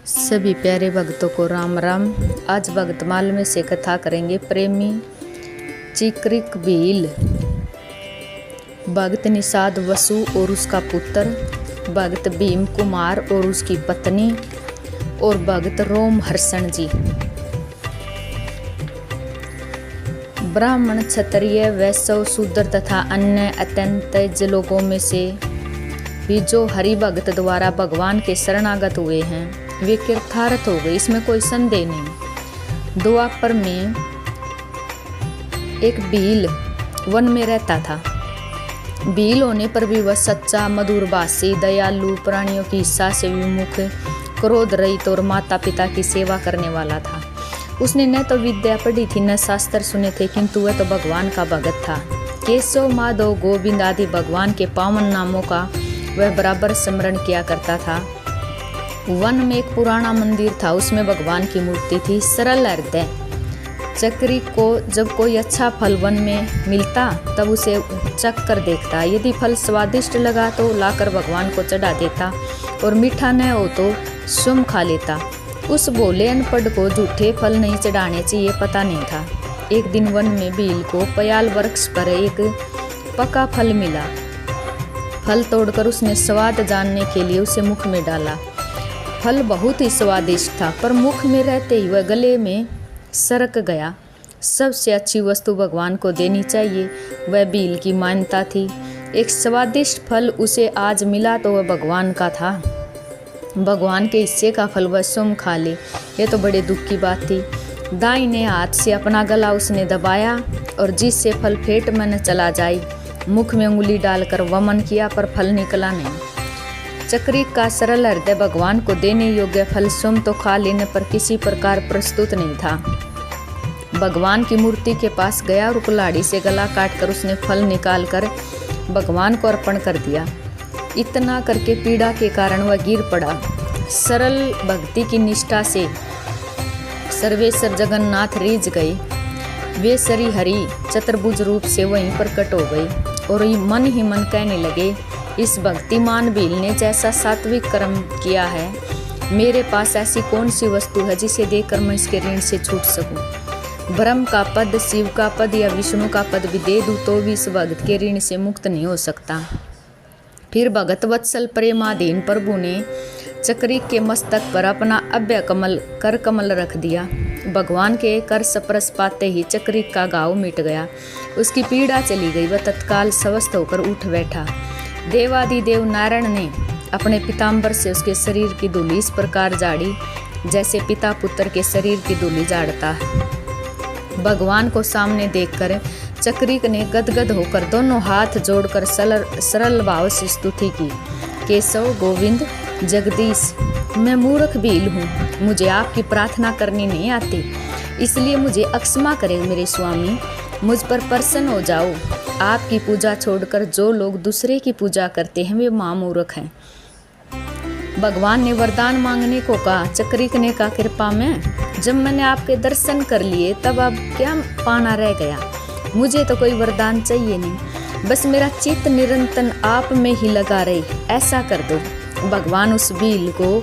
सभी प्यारे भक्तों को राम राम। आज भक्तमाल में से कथा करेंगे प्रेमी चिक्रिक भील, भक्त निषाद वसु और उसका पुत्र, भक्त भीम कुमार और उसकी पत्नी और भक्त रोम हर्षण जी। ब्राह्मण, क्षत्रिय, वैश्य, शूद्र तथा अन्य अत्यंत लोगों में से भी जो हरि भक्त द्वारा भगवान के शरणागत हुए हैं वे कृतार्थ हो गए, इसमें कोई संदेह नहीं। द्वापर में एक भील वन में रहता था। भील होने पर भी वह सच्चा, मधुरभाषी, दयालु, प्राणियों की इच्छा से विमुख, क्रोध रहित और माता पिता की सेवा करने वाला था। उसने न तो विद्या पढ़ी थी न शास्त्र सुने थे, किंतु वह तो भगवान का भगत था। केशव, माधव, गोविंद आदि भगवान के पावन नामों का वह बराबर स्मरण किया करता था। वन में एक पुराना मंदिर था, उसमें भगवान की मूर्ति थी। सरल हृदय चक्री को जब कोई अच्छा फल वन में मिलता तब उसे चख कर देखता। यदि फल स्वादिष्ट लगा तो लाकर भगवान को चढ़ा देता और मीठा न हो तो स्वयं खा लेता। उस भोले अनपढ़ को झूठे फल नहीं चढ़ाने चाहिए पता नहीं था। एक दिन वन में भील को पयाल वृक्ष पर एक पका फल मिला। फल तोड़कर उसने स्वाद जानने के लिए उसे मुख में डाला। फल बहुत ही स्वादिष्ट था, पर मुख में रहते ही वह गले में सरक गया। सबसे अच्छी वस्तु भगवान को देनी चाहिए, वह भील की मान्यता थी। एक स्वादिष्ट फल उसे आज मिला तो वह भगवान का था। भगवान के हिस्से का फल वह स्वयं खा ले, यह तो बड़े दुख की बात थी। दाहिने हाथ से अपना गला उसने दबाया और जिससे फल पेट में न चला जाए, मुख में उंगली डालकर वमन किया, पर फल निकला नहीं। चक्रिक का सरल हृदय भगवान को देने योग्य फल स्वयं तो खा लेने पर किसी प्रकार प्रस्तुत नहीं था। भगवान की मूर्ति के पास गया और कुल्हाड़ी से गला काटकर उसने फल निकालकर भगवान को अर्पण कर दिया। इतना करके पीड़ा के कारण वह गिर पड़ा। सरल भक्ति की निष्ठा से सर्वेश्वर जगन्नाथ रीझ गए। वे श्री हरि चतुर्भुज रूप से वहीं प्रकट हो गई और मन ही मन कहने लगे, इस भक्तिमान भील ने जैसा सात्विक कर्म किया है, मेरे पास ऐसी कौन सी वस्तु है जिसे देकर मैं इसके ऋण से छूट सकूं। ब्रह्म का पद, शिव का पद या विष्णु का पद भी दे दूं तो भी इस भक्त के ऋण से मुक्त नहीं हो सकता। फिर भगत वत्सल प्रेमाधीन प्रभु ने चक्रिक के मस्तक पर अपना अभय कमल कर कमल रख दिया। भगवान के कर स्पर्श पाते ही चक्रिक का घाव मिट गया, उसकी पीड़ा चली गई। वह तत्काल स्वस्थ होकर उठ बैठा। देवादिदेव नारायण ने अपने पीताम्बर से उसके शरीर की धूली इस प्रकार झाड़ी जैसे पिता पुत्र के शरीर की धूली झाड़ता है। भगवान को सामने देखकर चक्रिक ने गदगद होकर दोनों हाथ जोड़कर सरल भाव से स्तुति की। केशव, गोविंद, जगदीश, मैं मूर्ख भील हूँ, मुझे आपकी प्रार्थना करनी नहीं आती, इसलिए मुझे अक्षमा करें मेरे स्वामी, मुझ पर प्रसन्न हो जाओ। आपकी पूजा छोड़कर जो लोग दूसरे की पूजा करते हैं वे महामूर्ख हैं। भगवान ने वरदान मांगने को कहा। चक्रिक ने कहा, कृपा में जब मैंने आपके दर्शन कर लिए तब अब क्या पाना रह गया, मुझे तो कोई वरदान चाहिए नहीं, बस मेरा चित्त निरंतर आप में ही लगा रहे, ऐसा कर दो। भगवान उस भील को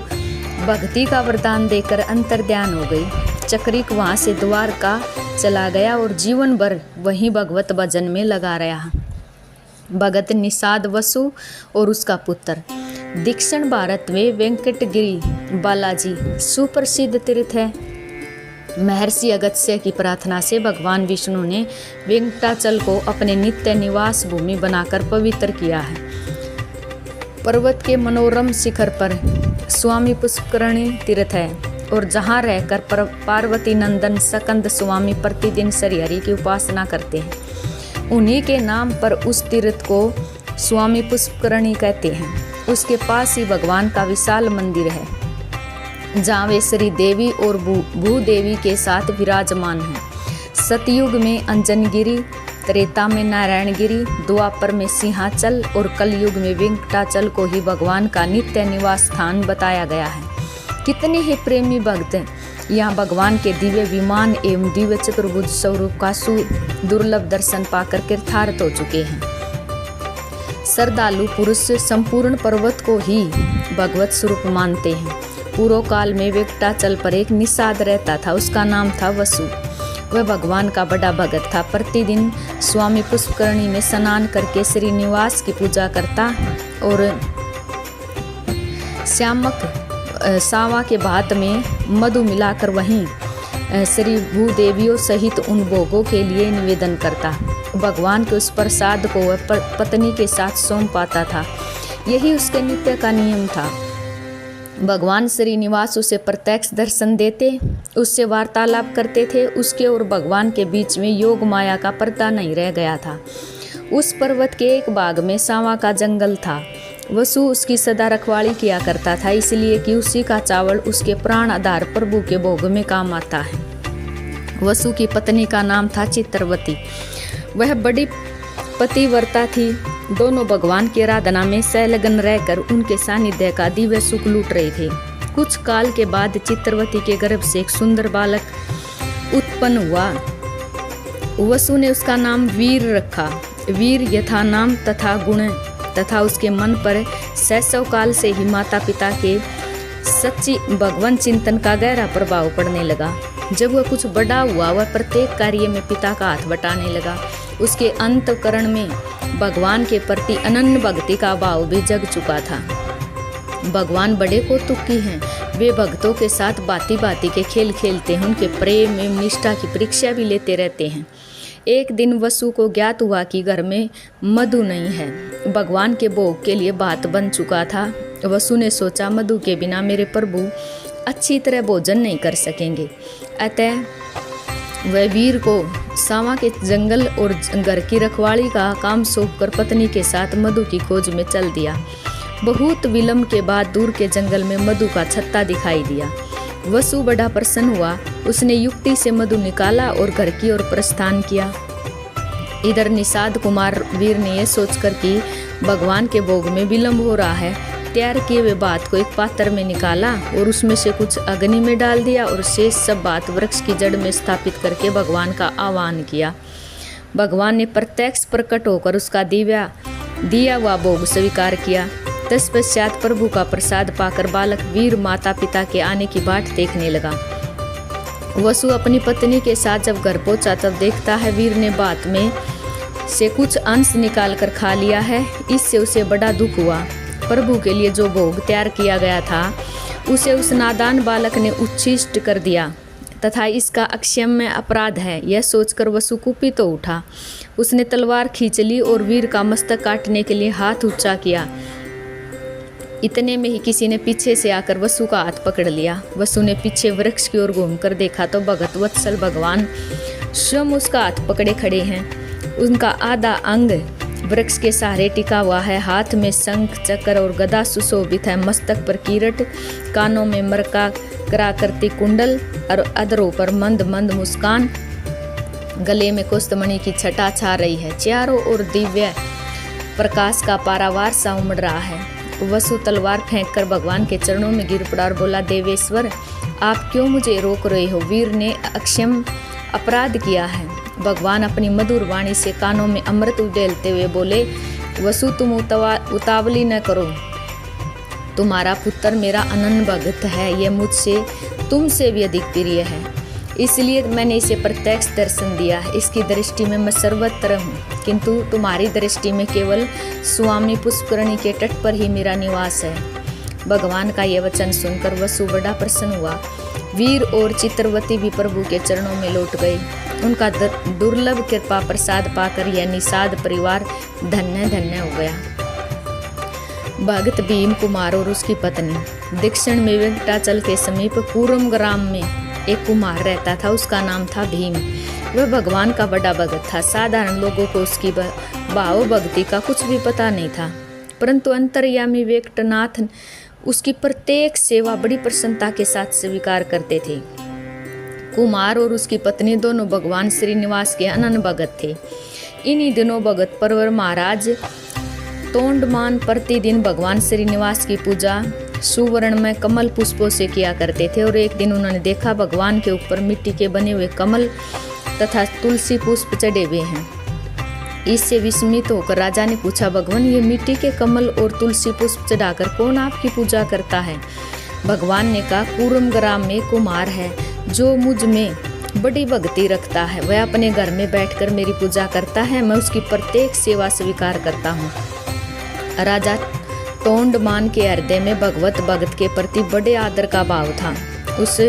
भक्ति का वरदान देकर अंतर्ध्यान हो गई। चक्रिक वहाँ से द्वारका चला गया और जीवन भर वहीं भगवत भजन में लगा रहा। भगत निषाद वसु और उसका पुत्र। दक्षिण भारत में वेंकटगिरी बालाजी सुप्रसिद्ध तीर्थ है। महर्षि अगस्त्य की प्रार्थना से भगवान विष्णु ने वेंकटाचल को अपने नित्य निवास भूमि बनाकर पवित्र किया है। पर्वत के मनोरम शिखर पर स्वामी पुष्करणी तीर्थ है और जहाँ रहकर पार्वती नंदन सकंद स्वामी प्रतिदिन श्रीहरि की उपासना करते हैं। उन्हीं के नाम पर उस तीर्थ को स्वामी पुष्करणी कहते हैं। उसके पास ही भगवान का विशाल मंदिर है जहाँ वे श्री देवी और भूदेवी के साथ विराजमान हैं। सतयुग में अंजनगिरी, त्रेता में नारायणगिरी, द्वापर में सिंहाचल और कलयुग में वेंकटाचल को ही भगवान का नित्य निवास स्थान बताया गया है। कितने ही प्रेमी भक्त यहाँ भगवान के दिव्य विमान एवं दिव्य चतुर्भुज स्वरूप का दुर्लभ दर्शन पाकर कृतार्थ हो चुके हैं। श्रद्धालु पुरुष संपूर्ण पर्वत को ही भगवत स्वरूप मानते हैं। पूर्व काल में वेंकटाचल पर एक निषाद रहता था, उसका नाम था वसु। वह भगवान का बड़ा भगत था। प्रतिदिन स्वामी पुष्करणी में स्नान करके श्रीनिवास की पूजा करता और सावा के भात में मधु मिलाकर वहीं श्री भूदेवियों सहित उन भोगों के लिए निवेदन करता। भगवान के उस प्रसाद को वह पत्नी के साथ सौंप पाता था। यही उसके नित्य का नियम था। भगवान श्रीनिवास उसे प्रत्यक्ष दर्शन देते, उससे वार्तालाप करते थे। उसके और भगवान के बीच में योग माया का पर्दा नहीं रह गया था। उस पर्वत के एक भाग में सावा का जंगल था। वसु उसकी सदा रखवाली किया करता था, इसलिए कि उसी का चावल उसके प्राण आधार प्रभु के भोग में काम आता है। वसु की पत्नी का नाम था चित्रवती। वह बड़ी पतिव्रता थी। दोनों भगवान की आराधना में संलग्न रहकर उनके सानिध्य का दिव्य सुख लूट रहे थे। कुछ काल के बाद चित्रवती के गर्भ से एक सुंदर बालक उत्पन्न हुआ। वसु ने उसका नाम वीर रखा। वीर यथा नाम तथा गुण तथा उसके मन पर शैशव काल से ही माता पिता के सच्ची भगवान चिंतन का गहरा प्रभाव पड़ने लगा। जब वह कुछ बड़ा हुआ, वह प्रत्येक कार्य में पिता का हाथ बटाने लगा। उसके अंतःकरण में भगवान के प्रति अनन्य भक्ति का भाव भी जग चुका था। भगवान बड़े कौतुकी हैं। वे भक्तों के साथ बाती बाती के खेल खेलते हैं, उनके प्रेम एवं निष्ठा की परीक्षा भी लेते रहते हैं। एक दिन वसु को ज्ञात हुआ कि घर में मधु नहीं है। भगवान के भोग के लिए भात बन चुका था। वसु ने सोचा, मधु के बिना मेरे प्रभु अच्छी तरह भोजन नहीं कर सकेंगे। अतः वह वीर को सावा के जंगल और घर की रखवाली का काम सौंपकर पत्नी के साथ मधु की खोज में चल दिया। बहुत विलंब के बाद दूर के जंगल में मधु का छत्ता दिखाई दिया। वसु बड़ा प्रसन्न हुआ। उसने युक्ति से मधु निकाला और घर की ओर प्रस्थान किया। इधर निषाद कुमार वीर ने यह सोचकर कि भगवान के भोग में विलंब हो रहा है, तैयार किए हुए भात को एक पात्र में निकाला और उसमें से कुछ अग्नि में डाल दिया और शेष सब भात वृक्ष की जड़ में स्थापित करके भगवान का आह्वान किया। भगवान ने प्रत्यक्ष प्रकट होकर उसका दिया हुआ भोग स्वीकार किया। तत्पश्चात प्रभु का प्रसाद पाकर बालक वीर माता पिता के आने की बाट देखने लगा। वसु अपनी पत्नी के साथ जब घर पहुंचा तब देखता है वीर ने भात में से कुछ अंश निकाल कर खा लिया है। इससे उसे बड़ा दुख हुआ। प्रभु के लिए जो भोग तैयार किया गया था उसे उस नादान बालक ने उच्छिष्ट कर दिया तथा इसका अक्षम्य अपराध है। यह सोचकर वसु कुपित तो उठा। उसने तलवार खींच ली और वीर का मस्तक काटने के लिए हाथ ऊंचा किया। इतने में ही किसी ने पीछे से आकर वसु का हाथ पकड़ लिया। वसु ने पीछे वृक्ष की ओर घूमकर देखा तो भगत वत्सल भगवान स्वयं उसका हाथ पकड़े खड़े हैं। उनका आधा अंग वृक्ष के सहारे टिका हुआ है। हाथ में शंख चक्र और गदा सुशोभित है। मस्तक पर किरीट, कानों में मरका कराकृति कुंडल और अधरों पर मंद मंद मुस्कान, गले में कुष्ठमणि की छटा छा रही है। चारों ओर दिव्य प्रकाश का पारावार सा उमड़ रहा है। वसु तलवार फेंककर भगवान के चरणों में गिर पड़ा और बोला, देवेश्वर आप क्यों मुझे रोक रहे हो? वीर ने अक्षम अपराध किया है। भगवान अपनी मधुर वाणी से कानों में अमृत उड़ेलते हुए बोले, वसु तुम उतावली न करो। तुम्हारा पुत्र मेरा अनन्य भक्त है। यह मुझसे तुमसे भी अधिक प्रिय है, इसलिए मैंने इसे प्रत्यक्ष दर्शन दिया। इसकी दृष्टि में मैं सर्वत्र हूँ, किंतु तुम्हारी दृष्टि में केवल स्वामी पुष्करणी के तट पर ही मेरा निवास है। भगवान का यह वचन सुनकर वसु बड़ा प्रसन्न हुआ। वीर और चित्रवती भी प्रभु के चरणों में लौट गए। उनका दुर्लभ कृपा प्रसाद पाकर यह निषाद परिवार धन्य धन्य हो गया। भगत भीम कुमार और उसकी पत्नी। दक्षिण में वेंकटाचल के समीप पूर्व ग्राम में एक कुमार रहता था। उसका नाम था भीम। वह भगवान का बड़ा भगत था। साधारण लोगों को उसकी भाव भक्ति का कुछ भी पता नहीं था, परंतु अंतर्यामी वेंकटनाथ उसकी प्रत्येक सेवा बड़ी प्रसन्नता के साथ स्वीकार करते थे। कुमार और उसकी पत्नी दोनों भगवान श्रीनिवास के अनन्य भगत थे। इन्हीं दिनों भगत परवर महाराज तोंडमान प्रतिदिन भगवान श्रीनिवास की पूजा सुवर्ण में कमल पुष्पों से किया करते थे। और एक दिन उन्होंने देखा भगवान के ऊपर मिट्टी के बने हुए कमल तथा तुलसी पुष्प चढ़े हुए हैं। इससे विस्मित होकर राजा ने पूछा, भगवान ये मिट्टी के कमल और तुलसी पुष्प चढ़ाकर कौन आपकी पूजा करता है? भगवान ने कहा, कूर्म ग्राम में कुमार है जो मुझ में बड़ी भक्ति रखता है। वह अपने घर में बैठकर मेरी पूजा करता है। मैं उसकी प्रत्येक सेवा स्वीकार करता हूँ। राजा तोंडमान के हृदय में भगवत भक्त के प्रति बड़े आदर का भाव था। उस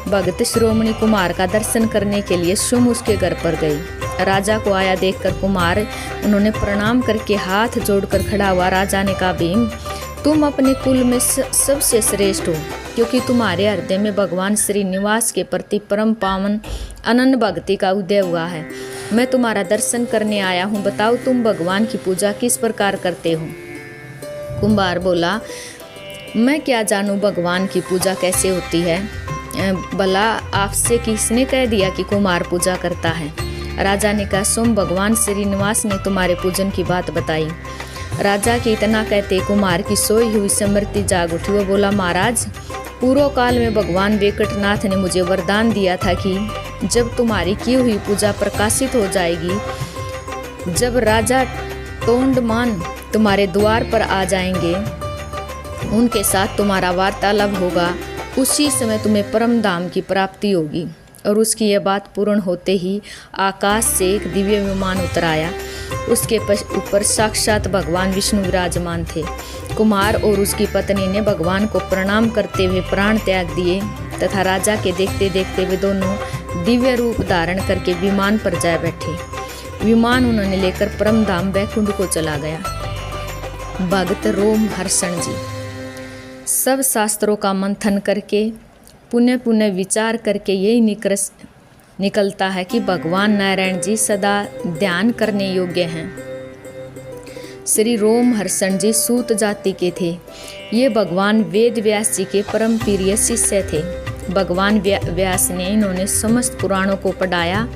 भक्त शिरोमणि कुमार का दर्शन करने के लिए स्वयं उसके घर पर गई। राजा को आया देखकर कुमार उन्होंने प्रणाम करके हाथ जोड़कर खड़ा हुआ। राजा ने कहा, भीम, तुम अपने कुल में सबसे श्रेष्ठ हो, क्योंकि तुम्हारे हृदय में भगवान श्रीनिवास के प्रति परम पावन अनन्य भक्ति का उदय हुआ है। मैं तुम्हारा दर्शन करने आया हूँ। बताओ, तुम भगवान की पूजा किस प्रकार करते हो? कुम्हार बोला, मैं क्या जानूँ भगवान की पूजा कैसे होती है? भला आपसे किसने कह दिया कि कुमार पूजा करता है? राजा ने कहा, स्वयं भगवान श्रीनिवास ने तुम्हारे पूजन की बात बताई। राजा के इतना कहते कुमार की सोई हुई स्मृति जाग उठी। वो बोला, महाराज, पूर्व काल में भगवान वेंकटनाथ ने मुझे वरदान दिया था कि जब तुम्हारी की हुई पूजा प्रकाशित हो जाएगी, जब राजा तोंडमान तुम्हारे द्वार पर आ जाएंगे, उनके साथ तुम्हारा वार्तालाप होगा, उसी समय तुम्हें परम धाम की प्राप्ति होगी। और उसकी यह बात पूर्ण होते ही आकाश से एक दिव्य विमान उतर आया। उसके ऊपर साक्षात भगवान विष्णु विराजमान थे। कुमार और उसकी पत्नी ने भगवान को प्रणाम करते हुए प्राण त्याग दिए तथा राजा के देखते देखते वे दोनों दिव्य रूप धारण करके विमान पर जा बैठे। विमान उन्होंने लेकर परम धाम वैकुंठ को चला गया। भगत रोम हर्षण जी सब शास्त्रों का मंथन करके पुनः पुनः विचार करके यही निकलता है कि भगवान नारायण जी सदा ध्यान करने योग्य हैं। श्री रोम हर्षण जी सूत जाति के थे। ये भगवान वेद व्यास जी के परम प्रिय शिष्य थे। भगवान व्यास ने इन्होंने समस्त पुराणों को पढ़ाया,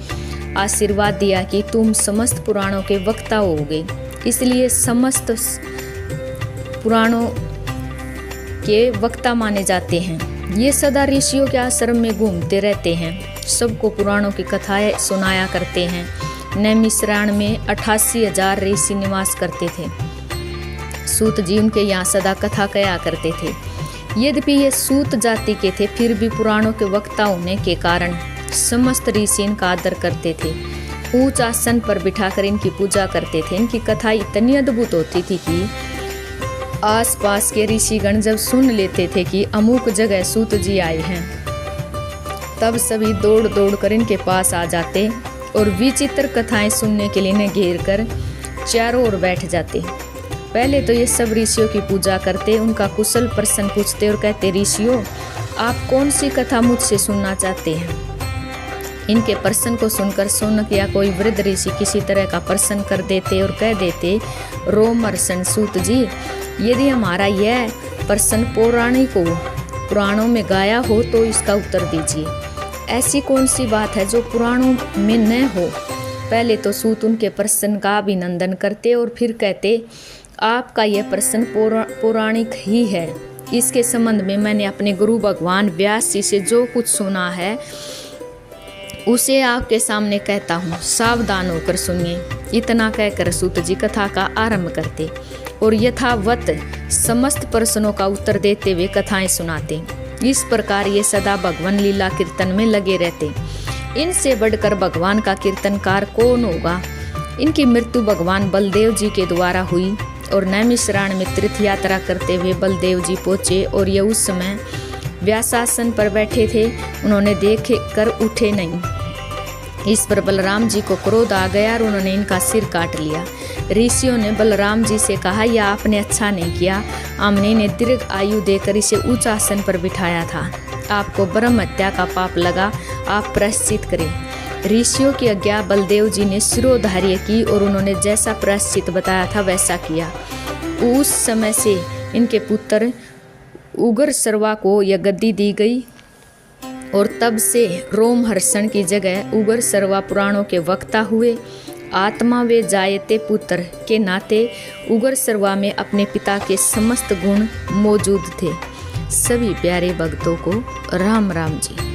आशीर्वाद दिया कि तुम समस्त पुराणों के वक्ता होगे। इसलिए समस्त पुराणों के वक्ता माने जाते हैं। ये सदा ऋषियों के आश्रम में घूमते रहते हैं, सबको पुराणों की कथाएं सुनाया करते हैं। नैमिषारण्य में 88,000 ऋषि निवास करते थे। सूत जी उनके यहाँ सदा कथा कया करते थे। यद्यपि ये सूत जाति के थे, फिर भी पुराणों के वक्ता होने के कारण समस्त ऋषि इनका आदर करते थे। ऊंच आसन पर बिठाकर इनकी पूजा करते थे। इनकी कथा इतनी अद्भुत होती थी कि आसपास के ऋषिगण जब सुन लेते थे कि अमुक जगह सूत जी आए हैं, तब सभी दौड़ दौड़ कर इनके पास आ जाते और विचित्र कथाएं सुनने के लिए इन्हें घेर कर चारों ओर बैठ जाते। पहले तो ये सब ऋषियों की पूजा करते, उनका कुशल प्रश्न पूछते और कहते, ऋषियों, आप कौन सी कथा मुझसे सुनना चाहते हैं? इनके प्रश्न को सुनकर शौनक या कोई वृद्ध ऋषि किसी तरह का प्रश्न कर देते और कह देते, रोमहर्षण सूत जी, यदि हमारा यह प्रश्न पौराणिक हो, पुराणों में गाया हो, तो इसका उत्तर दीजिए। ऐसी कौन सी बात है जो पुराणों में न हो? पहले तो सूत उनके प्रश्न का अभिनंदन करते और फिर कहते, आपका यह प्रश्न पौराणिक ही है। इसके संबंध में मैंने अपने गुरु भगवान व्यास जी से जो कुछ सुना है उसे आपके सामने कहता हूँ, सावधान होकर सुनिए। इतना कहकर सूत जी कथा का आरंभ करते और यथावत समस्त प्रश्नों का उत्तर देते हुए कथाएं सुनाते। इस प्रकार ये सदा भगवान लीला कीर्तन में लगे रहते। इनसे बढ़कर भगवान का कीर्तनकार कौन होगा? इनकी मृत्यु भगवान बलदेव जी के द्वारा हुई और नैमिषारण्य में तीर्थ यात्रा करते हुए बलदेव जी पहुँचे और ये उस समय व्यासासन पर बैठे थे। उन्होंने देख कर उठे नहीं। इस पर बलराम जी को क्रोध आ गया और उन्होंने इनका सिर काट लिया। ऋषियों ने बलराम जी से कहा, यह आपने अच्छा नहीं किया। हमने इन्हें दीर्घ आयु देकर इसे ऊंच आसन पर बिठाया था। आपको ब्रह्म हत्या का पाप लगा, आप प्रायश्चित करें। ऋषियों की आज्ञा बलदेव जी ने शिरोधार्य की और उन्होंने जैसा प्रायश्चित बताया था वैसा किया। उस समय से इनके पुत्र उग्रसर्वा को यह गद्दी दी गई और तब से रोमहर्षण की जगह उग्रसर्वा पुराणों के वक्ता हुए। आत्मा वे जायते पुत्र के नाते उग्रसर्वा में अपने पिता के समस्त गुण मौजूद थे। सभी प्यारे भक्तों को राम राम जी।